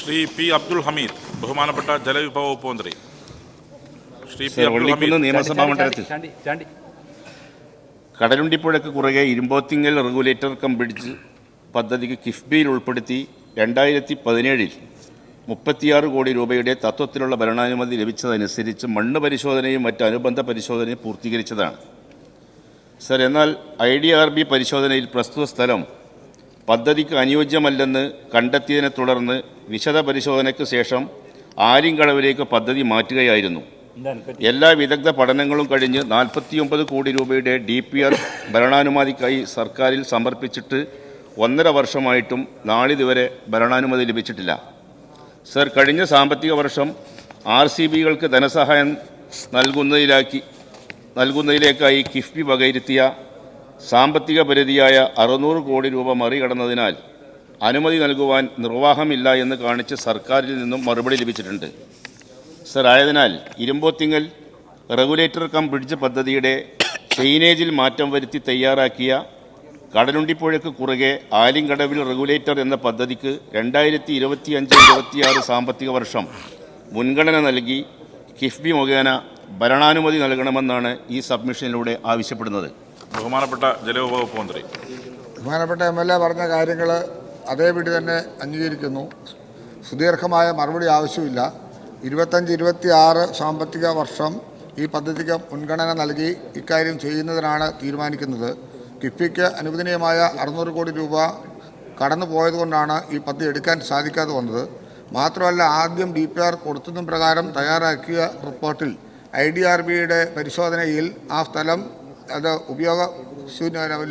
Shri P Abdul Hameed, ബഹുമാനപ്പെട്ട ജലവിഭവ വകുപ്പ് മന്ത്രി. ശ്രീ പി അബ്ദുൽ ഹമീദ്. നിയമസഭാ മണ്ഡലത്തിൽ കടലുണ്ടിപ്പുഴയ്ക്ക് കുറുകെ ഇരുമ്പോത്തിങ്ങൽ റെഗുലേറ്റർ കം ബ്രിഡ്ജ് പദ്ധതിക്ക് കിഫ്ബിയിൽ ഉൾപ്പെടുത്തി 2017 36 കോടി രൂപയുടെ തത്വത്തിലുള്ള ഭരണാനുമതി ലഭിച്ചതനുസരിച്ച് മണ്ണ് പരിശോധനയും മറ്റ് അനുബന്ധ പരിശോധനയും പൂർത്തീകരിച്ചതാണ്. സർ, എന്നാൽ IDRB പരിശോധനയിൽ പ്രസ്തുത സ്ഥലം പദ്ധതിക്ക് അനുയോജ്യമല്ലെന്ന് കണ്ടെത്തിയതിനെ തുടർന്ന് വിശദ പരിശോധനയ്ക്ക് ശേഷം ആര്യങ്കടവിലേക്ക് പദ്ധതി മാറ്റുകയായിരുന്നു. എല്ലാ വിദഗ്ധ പഠനങ്ങളും കഴിഞ്ഞ് 49 കോടി രൂപയുടെ DPR ഭരണാനുമതിക്കായി സർക്കാരിൽ സമർപ്പിച്ചിട്ട് 1.5 വർഷമായിട്ടും നാളിതുവരെ ഭരണാനുമതി ലഭിച്ചിട്ടില്ല. സർ, കഴിഞ്ഞ സാമ്പത്തിക വർഷം RCBകൾക്ക് ധനസഹായം നൽകുന്നതിലേക്കായി കിഫ്ബി വകയിരുത്തിയ സാമ്പത്തിക പരിധിയായ 600 കോടി രൂപ മറികടന്നതിനാൽ അനുമതി നൽകുവാൻ നിർവാഹമില്ല എന്ന് കാണിച്ച് സർക്കാരിൽ നിന്നും മറുപടി ലഭിച്ചിട്ടുണ്ട്. സർ, ആയതിനാൽ ഇരുമ്പോത്തിങ്ങൽ റെഗുലേറ്റർ കം ബ്രിഡ്ജ് പദ്ധതിയുടെ ചെയിനേജിൽ മാറ്റം വരുത്തി തയ്യാറാക്കിയ കടലുണ്ടിപ്പുഴയ്ക്ക് കുറുകെ ആലിങ്കടവിൽ റെഗുലേറ്റർ എന്ന പദ്ധതിക്ക് 2025-26 സാമ്പത്തിക വർഷം മുൻഗണന നൽകി കിഫ്ബി മുഖേന ഭരണാനുമതി നൽകണമെന്നാണ് ഈ സബ്മിഷനിലൂടെ ആവശ്യപ്പെടുന്നത്. ബഹുമാനപ്പെട്ട ജലവിഭവ വകുപ്പ് മന്ത്രി. ബഹുമാനപ്പെട്ട MLA പറഞ്ഞ കാര്യങ്ങൾ അതേപടി തന്നെ അംഗീകരിക്കുന്നു. സുദീർഘമായ മറുപടി ആവശ്യമില്ല. 25-26 സാമ്പത്തിക വർഷം ഈ പദ്ധതിക്ക് മുൻഗണന നൽകി ഇക്കാര്യം ചെയ്യുന്നതിനാണ് തീരുമാനിക്കുന്നത്. കിഫ്ബിക്ക് അനുവദനീയമായ 600 കോടി രൂപ കടന്നു പോയതുകൊണ്ടാണ് ഈ പദ്ധതി എടുക്കാൻ സാധിക്കാതെ വന്നത്. മാത്രമല്ല, ആദ്യം DPR കൊടുത്തതും പ്രകാരം തയ്യാറാക്കിയ റിപ്പോർട്ടിൽ IDRBയുടെ പരിശോധനയിൽ ആ സ്ഥലം അത്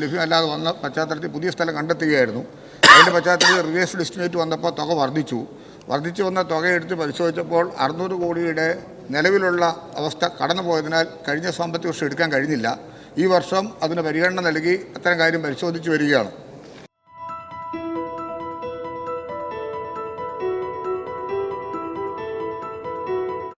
ലഭ്യമല്ലാതെ വന്ന പശ്ചാത്തലത്തിൽ പുതിയ സ്ഥലം കണ്ടെത്തുകയായിരുന്നു. അതിൻ്റെ പശ്ചാത്തലത്തിൽ റിവേഴ്സ്ഡ് എസ്റ്റിമേറ്റ് വന്നപ്പോൾ തുക വർദ്ധിച്ചു വന്ന തുകയെടുത്ത് പരിശോധിച്ചപ്പോൾ 600 കോടിയുടെ നിലവിലുള്ള അവസ്ഥ കടന്നു പോയതിനാൽ കഴിഞ്ഞ സാമ്പത്തിക വർഷം എടുക്കാൻ കഴിഞ്ഞില്ല. ഈ വർഷം അതിന് പരിഗണന നൽകി അത്തരം കാര്യം പരിശോധിച്ചു വരികയാണ്.